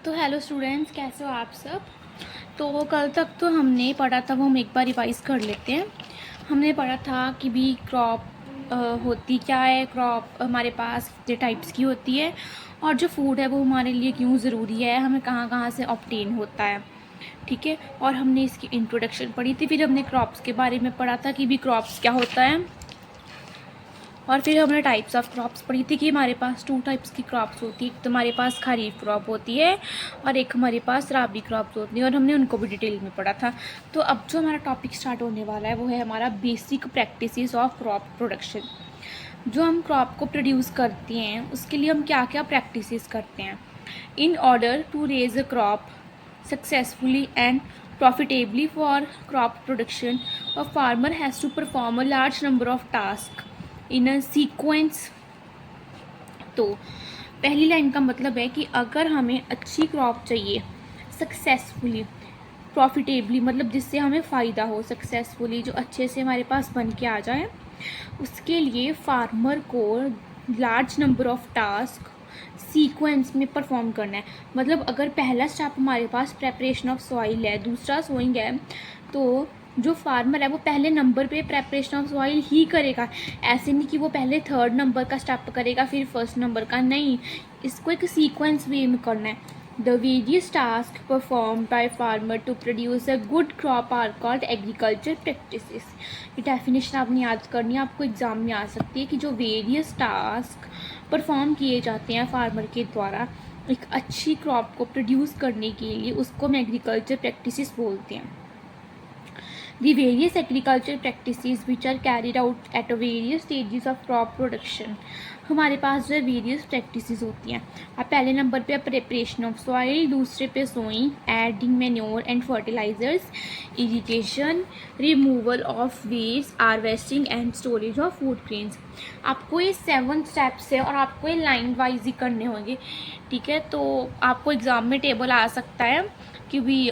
तो hello students, कैसे हो आप सब। तो कल तक तो हमने पढ़ा था, वो हम एक बार रिवाइज़ कर लेते हैं। हमने पढ़ा था कि भी क्रॉप होती क्या है, क्रॉप हमारे पास कितने टाइप्स की होती है, और जो फूड है वो हमारे लिए क्यों ज़रूरी है, हमें कहाँ कहाँ से ऑब्टेन होता है। ठीक है, और हमने इसकी इंट्रोडक्शन पढ़ी थी। फिर हमने क्रॉप्स के बारे में पढ़ा था कि भी क्रॉप्स क्या होता है, और फिर हमने टाइप्स ऑफ क्रॉप्स पढ़ी थी कि हमारे पास 2 टाइप्स की क्रॉप्स होती है। एक तो हमारे पास खरीफ क्रॉप होती है और एक हमारे पास राबी क्रॉप्स होती है, और हमने उनको भी डिटेल में पढ़ा था। तो अब जो हमारा टॉपिक स्टार्ट होने वाला है वो है हमारा basic practices of crop production. जो हम क्रॉप को प्रोड्यूस करते हैं उसके लिए हम क्या क्या प्रैक्टिसेस करते हैं। In order to raise a crop successfully and profitably for crop production, a farmer has to perform a large number of tasks in a sequence। तो पहली लाइन का मतलब है कि अगर हमें अच्छी क्रॉप चाहिए सक्सेसफुली, प्रॉफिटेबली मतलब जिससे हमें फ़ायदा हो, सक्सेसफुली जो अच्छे से हमारे पास बन के आ जाए, उसके लिए फार्मर को large number of task sequence में परफॉर्म करना है। मतलब अगर पहला स्टेप हमारे पास प्रेपरेशन ऑफ सॉइल है, दूसरा सोइंग है, तो जो फार्मर है वो पहले नंबर पे प्रेपरेशन ऑफ सॉइल ही करेगा। ऐसे नहीं कि वो पहले 3rd नंबर का स्टेप करेगा फिर 1st नंबर का, नहीं, इसको एक सीक्वेंस वे में करना है। The various tasks performed by farmer to produce a good crop are called agriculture practices। ये डेफिनेशन आपने याद करनी है, आपको एग्जाम में आ सकती है कि जो वेरियस टास्क परफॉर्म किए जाते हैं फार्मर के द्वारा एक अच्छी क्रॉप को प्रोड्यूस करने के लिए, उसको हम एग्रीकल्चर प्रैक्टिसेस बोलते हैं। The various agriculture practices which are carried out at various stages of crop production। हमारे पास जो है वेरियस प्रैक्टिसेस होती हैं। अब पहले नंबर पे प्रिपरेशन ऑफ सॉइल, दूसरे पे sowing, adding manure and fertilizers, irrigation, removal of waste, harvesting and storage of food grains. आपको ये 7 स्टेप्स है और आपको ये लाइन वाइज ही करने होंगे। ठीक है, तो आपको एग्ज़ाम में टेबल आ सकता है कि भी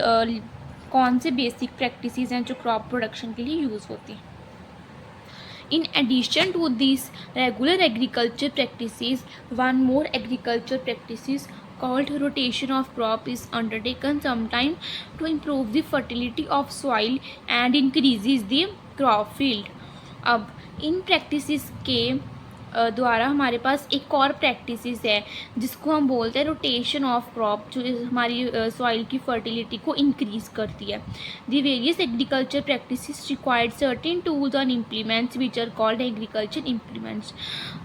कौन से बेसिक प्रैक्टिसेस हैं जो क्रॉप प्रोडक्शन के लिए यूज़ होती हैं। In addition to these regular agriculture practices, one more agriculture practices called rotation of crop is undertaken sometime to improve the fertility of soil and increases the crop yield। अब इन practices के द्वारा हमारे पास एक और practices है जिसको हम बोलते हैं रोटेशन ऑफ क्रॉप, जो हमारी सॉइल की फर्टिलिटी को इंक्रीज़ करती है। The various agriculture practices required certain tools and implements which are called agriculture implements.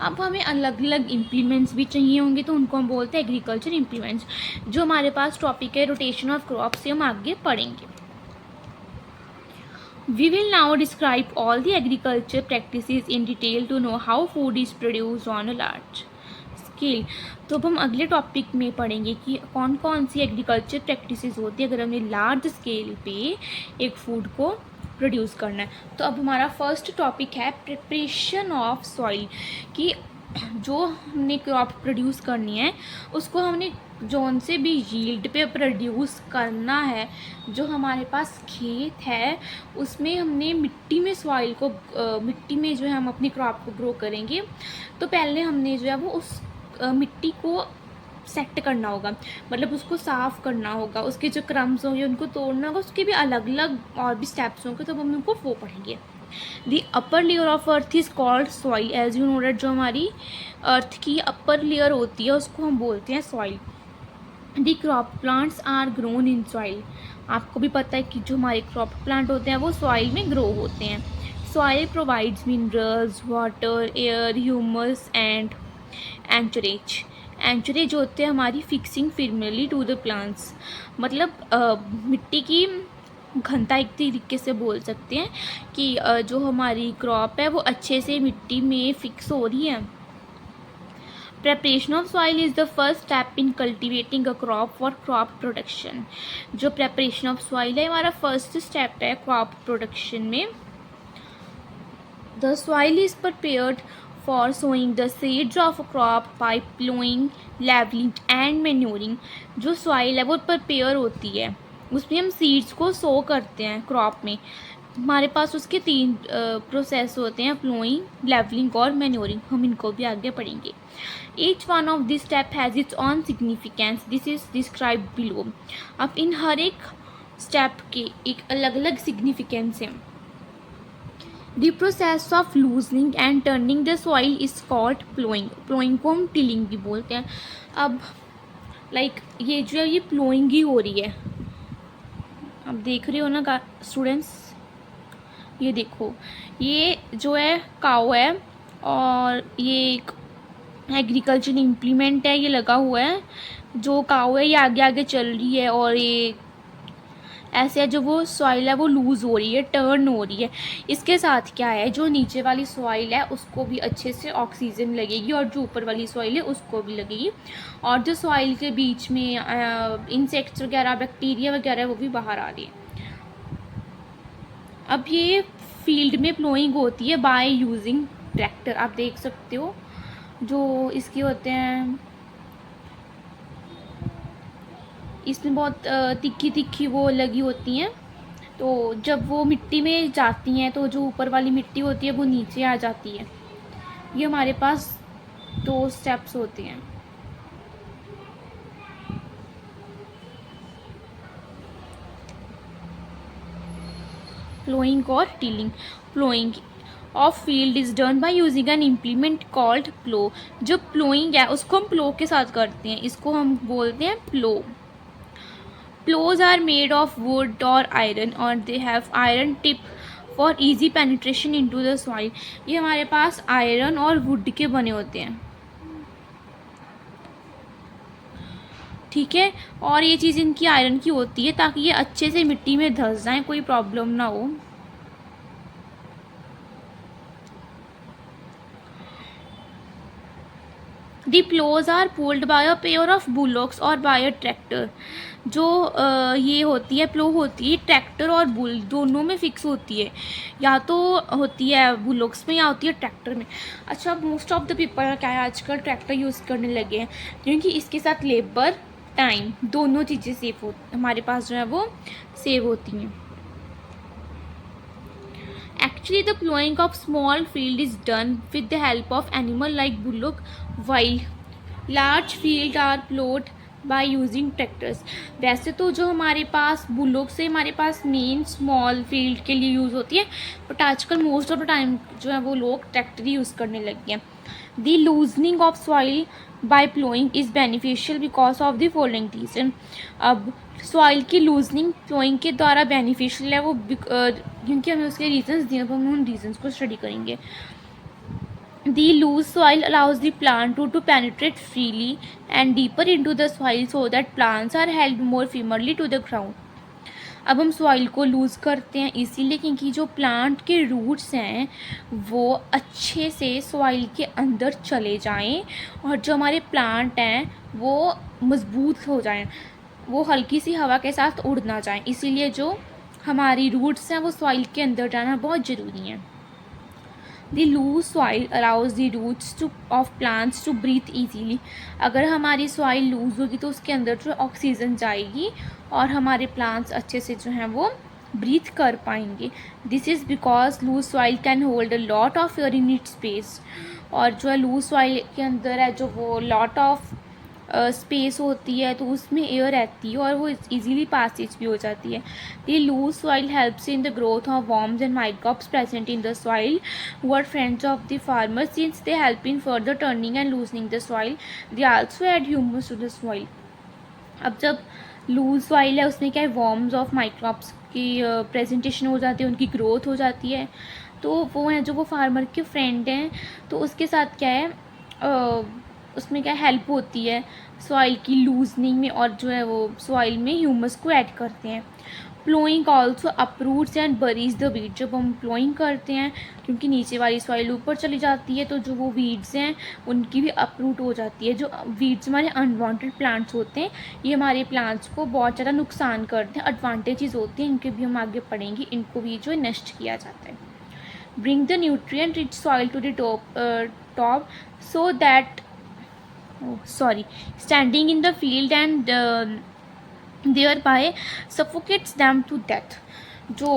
अब हमें अलग अलग इम्प्लीमेंट्स भी चाहिए होंगे तो उनको हम बोलते हैं एग्रीकल्चर इम्प्लीमेंट्स। जो हमारे पास टॉपिक है रोटेशन ऑफ क्रॉप से हम आगे पढ़ेंगे। We will now describe all the agriculture practices in detail to know how food is produced on a large scale। तो अब हम अगले टॉपिक में पढ़ेंगे कि कौन कौन सी एग्रीकल्चर प्रैक्टिसेस होती है अगर हमने लार्ज स्केल पे एक फूड को प्रोड्यूस करना है। तो अब हमारा फर्स्ट टॉपिक है प्रिपरेशन ऑफ सॉइल, कि जो हमने क्रॉप प्रोड्यूस करनी है उसको हमने जोन से भी यील्ड पे प्रोड्यूस करना है। जो हमारे पास खेत है उसमें हमने मिट्टी में सॉइल को मिट्टी में जो है हम अपनी क्रॉप को ग्रो करेंगे, तो पहले हमने जो है वो उस मिट्टी को सेट करना होगा, मतलब उसको साफ़ करना होगा, उसके जो क्रम्स होंगे उनको तोड़ना होगा, उसके भी अलग अलग और भी स्टेप्स होंगे, तो हम उनको वो पढ़ेंगे। The upper layer of earth is called soil. As you know that जो हमारी अर्थ की अपर लेयर होती है उसको हम बोलते हैं soil. The crop plants are grown in soil. आपको भी पता है कि जो हमारे क्रॉप प्लांट होते हैं वो सॉइल में ग्रो होते हैं। Soil provides minerals, water, air, humus and anchorage. Anchorage होते हैं हमारी fixing firmly to the plants. मतलब मिट्टी की घनता एक तरीके से बोल सकते हैं कि जो हमारी क्रॉप है वो अच्छे से मिट्टी में फिक्स हो रही है। Preparation of soil is the first step in cultivating a crop for crop production. जो प्रेपरेशन ऑफ सॉइल है हमारा फर्स्ट स्टेप है क्रॉप प्रोडक्शन में। The soil is prepared for sowing the seeds of a crop by ploughing, levelling and manuring. जो soil है वो prepare होती है, उसमें हम सीड्स को सो करते हैं क्रॉप में, हमारे पास उसके तीन प्रोसेस होते हैं, प्लोइंग, लेवलिंग और मैन्योरिंग। हम इनको भी आगे पढ़ेंगे। Each one of this step has its on significance, this is describe below. अब इन हर एक स्टेप के एक अलग अलग सिग्निफिकेंस है। The process of loosening and turning the soil is called ploughing. Ploughing को हम टिलिंग भी बोलते हैं। अब लाइक ये जो है ये प्लोइंग ही हो रही है। अब देख रहे हो ना स्टूडेंट्स, ये देखो, ये जो है काऊ है और ये एक एग्रीकल्चर इम्प्लीमेंट है, ये लगा हुआ है। जो काऊ है ये आगे आगे चल रही है और ये ऐसे है, जो वो सॉइल है वो लूज़ हो रही है, टर्न हो रही है। इसके साथ क्या है, जो नीचे वाली सॉइल है उसको भी अच्छे से ऑक्सीजन लगेगी और जो ऊपर वाली सॉइल है उसको भी लगेगी। और जो सॉइल के बीच में इंसेक्ट्स वगैरह, बैक्टीरिया वगैरह वो भी बाहर आ रही है। अब ये फील्ड में प्लोइंग होती है बाय यूजिंग ट्रैक्टर। आप देख सकते हो जो इसके होते हैं, इसमें बहुत तिक्की तिक्की वो लगी होती हैं। तो जब वो मिट्टी में जाती हैं तो जो ऊपर वाली मिट्टी होती है वो नीचे आ जाती है। ये हमारे पास दो स्टेप्स होते हैं। प्लोइंग और tilling. Ploughing of field is done by using an implement called plough. जो प्लोइंग है उसको हम प्लो के साथ करते हैं, इसको हम बोलते हैं प्लो। प्लोज आर मेड ऑफ वुड और आयरन और they have iron tip for easy penetration into the soil. ये हमारे पास आयरन और वुड के बने होते हैं, ठीक है। और ये चीज़ इनकी आयरन की होती है ताकि ये अच्छे से मिट्टी में धंस जाएं, कोई प्रॉब्लम ना हो। The ploughs are pulled by a pair of bullocks और बाय अ ट्रैक्टर। जो ये होती है प्लो होती है ट्रैक्टर और बुल दोनों में फिक्स होती है, या तो होती है बुलॉक्स में या होती है ट्रैक्टर में। अच्छा, मोस्ट ऑफ द पीपल क्या है आजकल ट्रैक्टर यूज़ करने लगे हैं, क्योंकि इसके साथ लेबर टाइम दोनों चीज़ें सेव हो हमारे पास जो है वो सेव होती हैं। Actually, the plowing of small field is done with the help of animal like bullock, while large field are plowed by using tractors। वैसे तो जो हमारे पास बुलोक से हमारे पास मेन स्मॉल फील्ड के लिए यूज़ होती है, बट आजकल मोस्ट ऑफ द टाइम जो है वो लोग ट्रैक्टर ही यूज़ करने लग गए हैं। The loosening of soil by ploughing is beneficial because of the following reason. अब सॉइल की लूजनिंग प्लोइंग के द्वारा बेनिफिशियल है वो क्योंकि हमें उसके रीजंस दिए, तो हम उन रीजंस को स्टडी करेंगे। The loose soil allows the plant to penetrate freely and deeper into the soil so that plants are held more firmly to the ground। अब हम सॉइल को लूज़ करते हैं इसीलिए क्योंकि जो प्लांट के रूट्स हैं वो अच्छे से सॉइल के अंदर चले जाएं और जो हमारे प्लांट हैं वो मजबूत हो जाएं, वो हल्की सी हवा के साथ उड़ ना जाएं। इसीलिए जो हमारी रूट्स हैं वो सॉइल के अंदर जाना बहुत ज़रूरी है। The loose soil allows the roots to of plants to breathe easily. अगर हमारी सॉइल लूज होगी तो उसके अंदर जो ऑक्सीजन जाएगी और हमारे प्लांट्स अच्छे से जो हैं वो ब्रीथ कर पाएंगे। This is because loose soil can hold a lot of air in it space. और जो है लूज सॉइल के अंदर है जो वो लॉट ऑफ स्पेस होती है तो उसमें एयर रहती है और वो इजीली पासेज भी हो जाती है। The loose soil helps in the growth of worms and microbes present in the soil who are friends of the farmer since they help in further turning and loosening the soil. They also add humus to the soil. अब जब loose soil है उसमें क्या है, worms of microbes की presentation हो जाती है, उनकी ग्रोथ हो जाती है, तो वो हैं जो वो फार्मर के फ्रेंड हैं। तो उसके साथ क्या है उसमें क्या हेल्प होती है सॉइल की लूजनिंग में और जो है वो सॉइल में ह्यूमस को ऐड करते हैं। Ploughing also uproots and buries the weed. जब हम प्लोइंग करते हैं क्योंकि नीचे वाली सॉइल ऊपर चली जाती है तो जो वो वीड्स हैं उनकी भी अपरूट हो जाती है। जो वीड्स हमारे अनवांटेड प्लांट्स होते हैं ये हमारे प्लांट्स को बहुत ज़्यादा नुकसान करते हैं। एडवांटेजेस होते हैं इनके भी हम आगे पढ़ेंगे, इनको भी जो है नष्ट किया जाता है। Bring the nutrient rich soil to the top so that standing in the field and thereby suffocates them to death। जो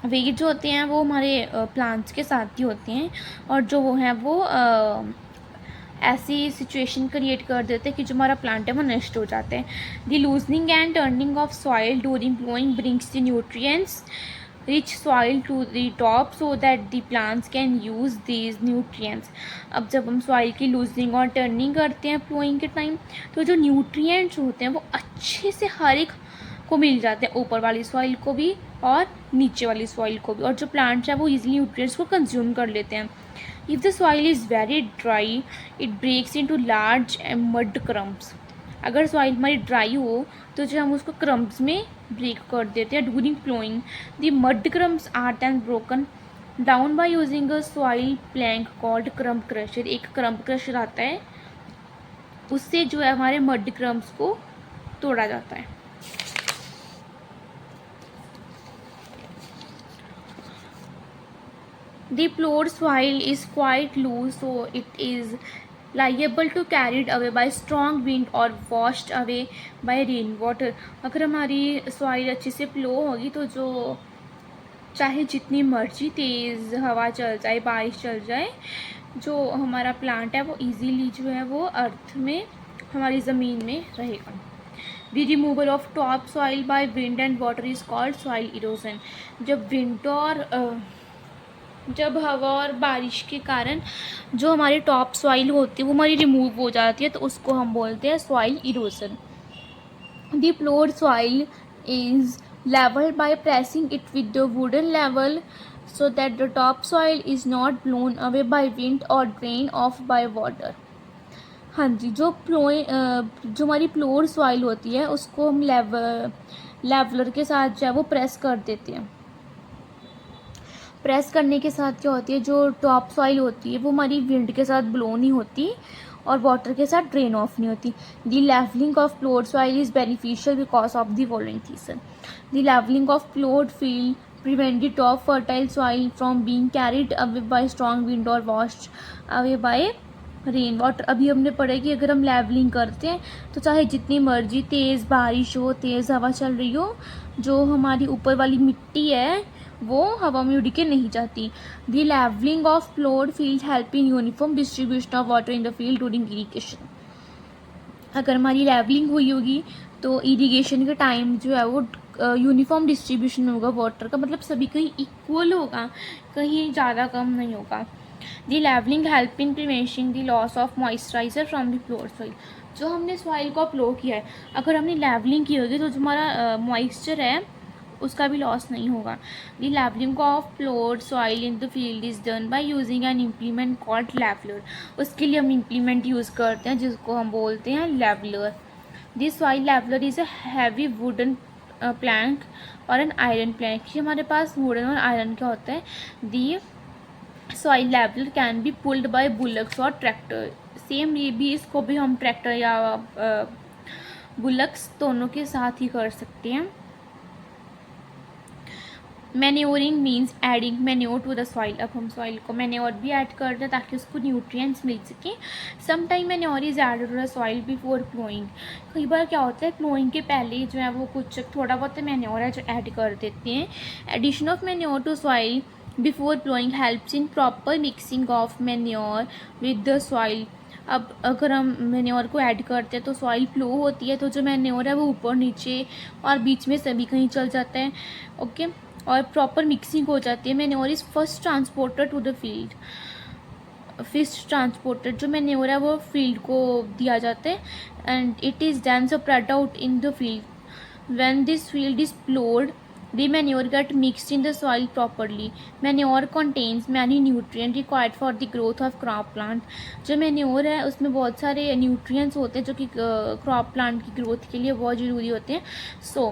वेट जो होते हैं वो हमारे प्लांट्स के साथ ही होते हैं, और जो वो हैं वो ऐसी सिचुएशन क्रिएट कर देते हैं कि जो हमारा प्लांट है वो नष्ट हो जाते हैं. The loosening and turning of soil during blowing brings the nutrients rich soil to the top so that the plants can use these nutrients. अब जब हम सॉइल की लूजनिंग और टर्निंग करते हैं प्लोइंग के टाइम, तो जो न्यूट्रिएंट्स होते हैं वो अच्छे से हर एक को मिल जाते हैं, ऊपर वाली सॉइल को भी और नीचे वाली सॉइल को भी, और जो प्लांट्स हैं वो ईजिली न्यूट्रिएंट्स को कंज्यूम कर लेते हैं. If the soil is very dry, it breaks into large mud crumbs. अगर सॉइल हमारी ड्राई हो तो जो हम उसको क्रम्स में ब्रेक कर देते हैं. During ploughing the mud crumbs are then broken down by using a soil plank called crumb crusher. एक क्रम्ब क्रशर आता है, उससे जो है हमारे मड क्रम्स को तोड़ा जाता है. The plowed soil is quite loose, so it is liable to carried away by strong wind or washed away by rainwater. अगर हमारी सॉइल अच्छे से प्लो होगी तो जो चाहे जितनी मर्जी तेज़ हवा चल जाए, बारिश चल जाए, जो हमारा प्लांट है वो इजीली जो है वो अर्थ में, हमारी ज़मीन में रहेगा. The removal of top soil by wind and water is called soil erosion. जब हवा और बारिश के कारण जो हमारी टॉप सॉइल होती है वो हमारी रिमूव हो जाती है, तो उसको हम बोलते हैं soil erosion. The ploughed soil is levelled by pressing it with the wooden level so that the top soil is not blown away by wind और ड्रेन ऑफ बाय वाटर. हाँ जी, जो हमारी प्लोड सॉइल होती है उसको हम लेवलर के साथ जो है वो प्रेस कर देते हैं. प्रेस करने के साथ क्या होती है, जो टॉप सॉइल होती है वो हमारी विंड के साथ ब्लो नहीं होती और वाटर के साथ ड्रेन ऑफ नहीं होती. The levelling of ploughed soil is beneficial because of the following reason. The levelling of ploughed field prevent the top fertile soil from being carried away by strong wind or washed away by rain water. अभी हमने पढ़ा कि अगर हम levelling करते हैं तो चाहे जितनी मर्जी तेज़ बारिश हो, तेज़ हवा चल रही हो, जो हमारी ऊपर वाली मिट्टी है वो हवा में उड़ के नहीं जाती. The levelling of ploughed field help in uniform distribution of water in the field during irrigation. अगर हमारी लेवलिंग हुई होगी तो इरीगेशन के टाइम जो है वो यूनिफॉर्म डिस्ट्रीब्यूशन में होगा वाटर का, मतलब सभी कहीं इक्वल होगा, कहीं ज़्यादा कम नहीं होगा. The levelling help in preventing the loss of moisturiser from the ploughed soil. जो हमने सॉइल को प्लो किया है, अगर हमने लेवलिंग की होगी तो जो हमारा मॉइस्चर है उसका भी लॉस नहीं होगा. The levelling of ploughed soil in the field is done by using an implement called leveller. उसके लिए हम इम्प्लीमेंट यूज़ करते हैं जिसको हम बोलते हैं leveller. This soil leveller is a heavy wooden plank और एन आयरन प्लैंक. ये हमारे पास वुडन और आयरन का होता है. The soil leveller can be pulled bye bullocks और ट्रैक्टर. सेम ये भी, इसको भी हम ट्रैक्टर या बुलक्स दोनों के साथ ही कर सकते हैं. Manuring means adding manure to the soil. अब हम सॉइल को मैन्योर भी ऐड करते हैं ताकि उसको न्यूट्रिएंट्स मिल सकें. Some time manure is added to the soil before ploughing. कई बार क्या होता है प्लोइंग के पहले जो है वो कुछ थोड़ा बहुत मैन्योर है जो ऐड कर देते हैं. Addition of manure to soil before ploughing helps in proper mixing of manure with the soil. अब अगर हम मैन्योर को ऐड करते हैं तो सॉइल फ्लो होती है, तो जो मैन्योर है वो ऊपर नीचे और बीच में सभी कहीं चल जाता है. ओके, और प्रॉपर मिक्सिंग हो जाती है. Manure is first transporter to the field. First transporter जो मैन्योर है वो फील्ड को दिया जाता है and it is then spread out in the field. When this field is ploughed the manure get mixed in the soil properly. Manure contains many nutrients required for the growth of crop plant. जो manure है उसमें बहुत सारे nutrients होते हैं जो कि crop plant की growth के लिए बहुत ज़रूरी होते हैं. So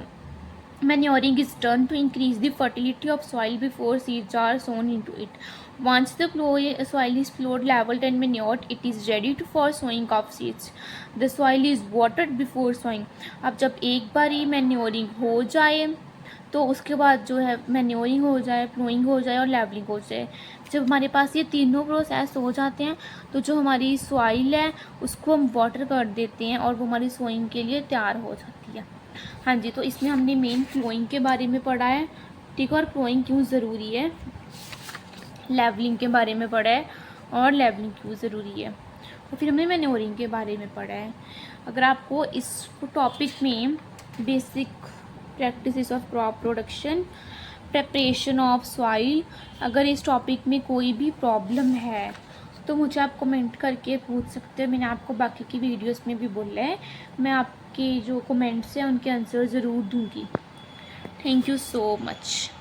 manuring is done to increase the fertility of soil before seeds are sown into it. Once the soil is plowed, leveled and manured, it is ready for sowing of seeds. The soil is watered before sowing. अब जब एक बार ही manuring हो जाए तो उसके बाद जो है मैन्योरिंग हो जाए, प्लोइंग हो जाए और लेवलिंग हो जाए. जब हमारे पास ये तीनों प्रोसेस हो जाते हैं तो जो हमारी सॉइल है उसको हम वाटर कर देते हैं और वो हमारी सोइंग के लिए तैयार हो जाती है. हाँ जी, तो इसमें हमने मेन प्लोइंग के बारे में पढ़ा है. ठीक है। और क्रोइंग क्यों ज़रूरी है, लेवलिंग के बारे में पढ़ा है और लेवलिंग क्यों ज़रूरी है। और फिर हमने मैन्योरिंग के बारे में पढ़ा है। अगर आपको इस टॉपिक में basic practices of crop production, preparation of soil, अगर इस टॉपिक में कोई भी प्रॉब्लम है तो मुझे आप कमेंट करके पूछ सकते हो। मैंने आपको बाकी की वीडियोस में भी बोला है, मैं आपके जो कमेंट्स हैं उनके आंसर ज़रूर दूंगी। Thank you so much.